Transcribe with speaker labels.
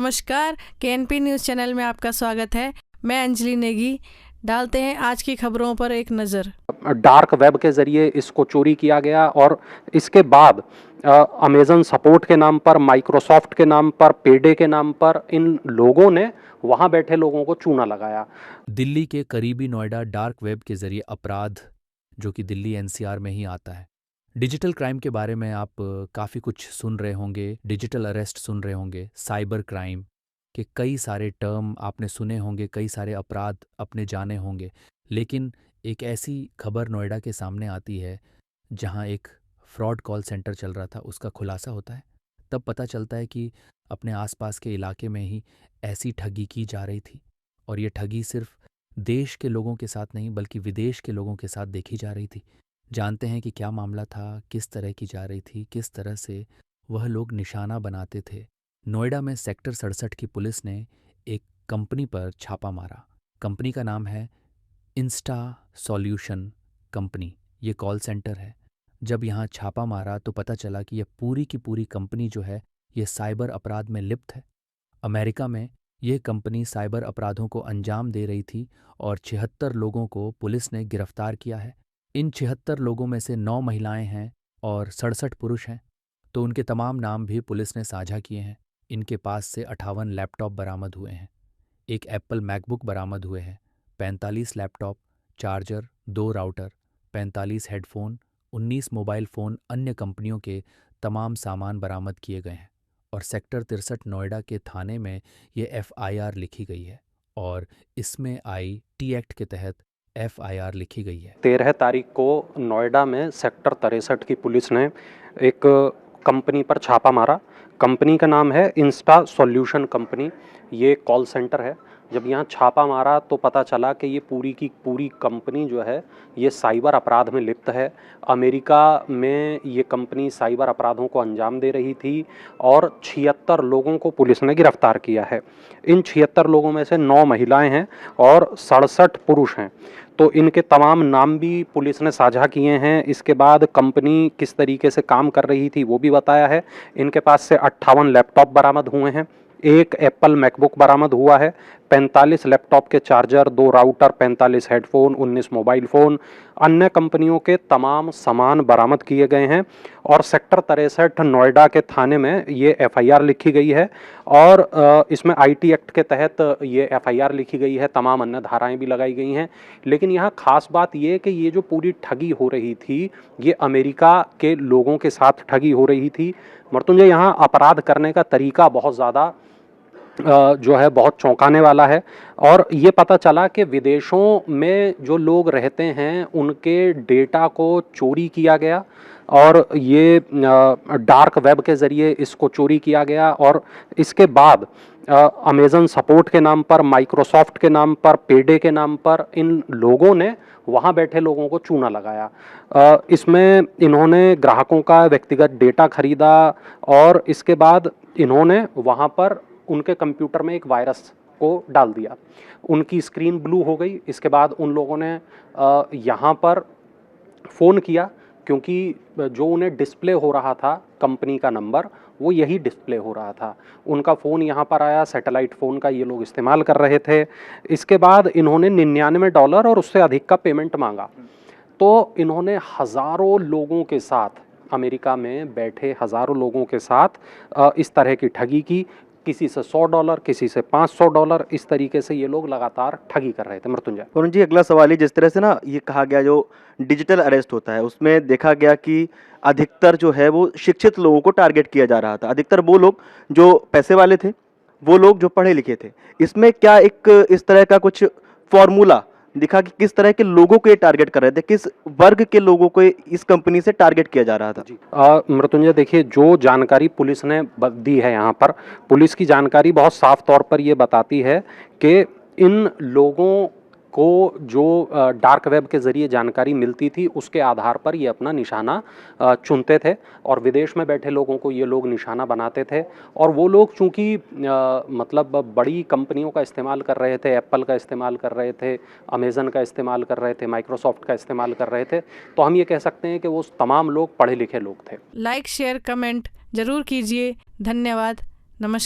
Speaker 1: नमस्कार, KNP news channel में आपका स्वागत है। मैं अंजलि नेगी। डालते हैं आज की खबरों पर एक नज़र।
Speaker 2: डार्क वेब के ज़रिए इसको चोरी किया गया और इसके बाद अमेज़न सपोर्ट के नाम पर, माइक्रोसॉफ्ट के नाम पर, पेडे के नाम पर इन लोगों ने वहाँ बैठे लोगों को चूना लगाया।
Speaker 3: दिल्ली के करीबी नोएडा डार्क वेब के ज़रिए अपराध, जो कि दिल्ली एनसीआर में ही आता है। डिजिटल क्राइम के बारे में आप काफ़ी कुछ सुन रहे होंगे, डिजिटल अरेस्ट सुन रहे होंगे, साइबर क्राइम के कई सारे टर्म आपने सुने होंगे, कई सारे अपराध अपने जाने होंगे। लेकिन एक ऐसी खबर नोएडा के सामने आती है जहां एक फ्रॉड कॉल सेंटर चल रहा था, उसका खुलासा होता है। तब पता चलता है कि अपने आसपास के इलाके में ही ऐसी ठगी की जा रही थी और ये ठगी सिर्फ देश के लोगों के साथ नहीं बल्कि विदेश के लोगों के साथ देखी जा रही थी। जानते हैं कि क्या मामला था, किस तरह की जा रही थी, किस तरह से वह लोग निशाना बनाते थे। नोएडा में सेक्टर 67 की पुलिस ने एक कंपनी पर छापा मारा। कंपनी का नाम है इंस्टा सॉल्यूशन कंपनी। ये कॉल सेंटर है। जब यहाँ छापा मारा तो पता चला कि यह पूरी की पूरी कंपनी जो है ये साइबर अपराध में लिप्त है। अमेरिका में यह कंपनी साइबर अपराधों को अंजाम दे रही थी और 76 लोगों को पुलिस ने गिरफ्तार किया है। इन 76 लोगों में से 9 महिलाएं हैं और 67 पुरुष हैं, तो उनके तमाम नाम भी पुलिस ने साझा किए हैं। इनके पास से 58 लैपटॉप बरामद हुए हैं, एक एप्पल मैकबुक बरामद हुए हैं, 45 laptop, charger, 2 router, 45 headphone, 19 mobile phone, अन्य कंपनियों के तमाम सामान बरामद किए गए हैं। और सेक्टर 63 नोएडा के थाने में ये एफआईआर लिखी गई है और इसमें आईटी एक्ट के तहत एफआईआर लिखी गई है।
Speaker 2: 13 तारीख को नोएडा में सेक्टर 63 की पुलिस ने एक कंपनी पर छापा मारा। कंपनी का नाम है इंस्टा सॉल्यूशन कंपनी। ये कॉल सेंटर है। जब यहाँ छापा मारा तो पता चला कि ये पूरी की पूरी कंपनी जो है ये साइबर अपराध में लिप्त है। अमेरिका में ये कंपनी साइबर अपराधों को अंजाम दे रही थी और 76 लोगों को पुलिस ने गिरफ्तार किया है। इन 76 लोगों में से 9 महिलाएं हैं और 67 पुरुष हैं। तो इनके तमाम नाम भी पुलिस ने साझा किए हैं। इसके बाद कंपनी किस तरीके से काम कर रही थी वो भी बताया है। इनके पास से 58 लैपटॉप बरामद हुए हैं, एक एप्पल मैकबुक बरामद हुआ है, 45 लैपटॉप के charger, 2 router, 45 headphone, 19 mobile phone, अन्य कंपनियों के तमाम सामान बरामद किए गए हैं। और सेक्टर 63 नोएडा के थाने में ये एफआईआर लिखी गई है और इसमें आईटी एक्ट के तहत ये एफआईआर लिखी गई है। तमाम अन्य धाराएं भी लगाई गई हैं। लेकिन यहाँ खास बात ये कि ये जो पूरी ठगी हो रही थी ये अमेरिका के लोगों के साथ ठगी हो रही थी। मृत्युंजय, यहाँ अपराध करने का तरीका बहुत ज़्यादा जो है बहुत चौंकाने वाला है। और ये पता चला कि विदेशों में जो लोग रहते हैं उनके डेटा को चोरी किया गया और ये डार्क वेब के ज़रिए इसको चोरी किया गया। और इसके बाद अमेज़न सपोर्ट के नाम पर, माइक्रोसॉफ्ट के नाम पर, पेडे के नाम पर इन लोगों ने वहाँ बैठे लोगों को चूना लगाया। इसमें इन्होंने ग्राहकों का व्यक्तिगत डेटा खरीदा और इसके बाद इन्होंने वहाँ पर उनके कंप्यूटर में एक वायरस को डाल दिया। उनकी स्क्रीन ब्लू हो गई। इसके बाद उन लोगों ने यहाँ पर फ़ोन किया क्योंकि जो उन्हें डिस्प्ले हो रहा था कंपनी का नंबर वो यही डिस्प्ले हो रहा था। उनका फ़ोन यहाँ पर आया, सैटेलाइट फ़ोन का ये लोग इस्तेमाल कर रहे थे। इसके बाद इन्होंने $99 और उससे अधिक का पेमेंट मांगा। तो इन्होंने हज़ारों लोगों के साथ, अमेरिका में बैठे हज़ारों लोगों के साथ इस तरह की ठगी की। किसी से $100, किसी से $500, इस तरीके से ये लोग लगातार ठगी कर रहे थे। मृत्युंजय
Speaker 4: वरुण जी, अगला सवाल ही जिस तरह से ना ये कहा गया जो डिजिटल अरेस्ट होता है उसमें देखा गया कि अधिकतर जो है वो शिक्षित लोगों को टारगेट किया जा रहा था। अधिकतर वो लोग जो पैसे वाले थे, वो लोग जो पढ़े लिखे थे। इसमें क्या एक इस तरह का कुछ फॉर्मूला दिखा कि किस तरह के लोगों को ये टारगेट कर रहे थे, किस वर्ग के लोगों को इस कंपनी से टारगेट किया जा रहा था?
Speaker 2: जी मृत्युंजय, देखिए जो जानकारी पुलिस ने दी है यहाँ पर, पुलिस की जानकारी बहुत साफ तौर पर ये बताती है कि इन लोगों को जो डार्क वेब के ज़रिए जानकारी मिलती थी उसके आधार पर ये अपना निशाना चुनते थे और विदेश में बैठे लोगों को ये लोग निशाना बनाते थे। और वो लोग चूँकि मतलब बड़ी कंपनियों का इस्तेमाल कर रहे थे, एप्पल का इस्तेमाल कर रहे थे, अमेज़न का इस्तेमाल कर रहे थे, माइक्रोसॉफ्ट का इस्तेमाल कर रहे थे, तो हम ये कह सकते हैं कि वो तमाम लोग पढ़े लिखे लोग थे।
Speaker 1: लाइक, शेयर, कमेंट जरूर कीजिए। धन्यवाद। नमस्कार।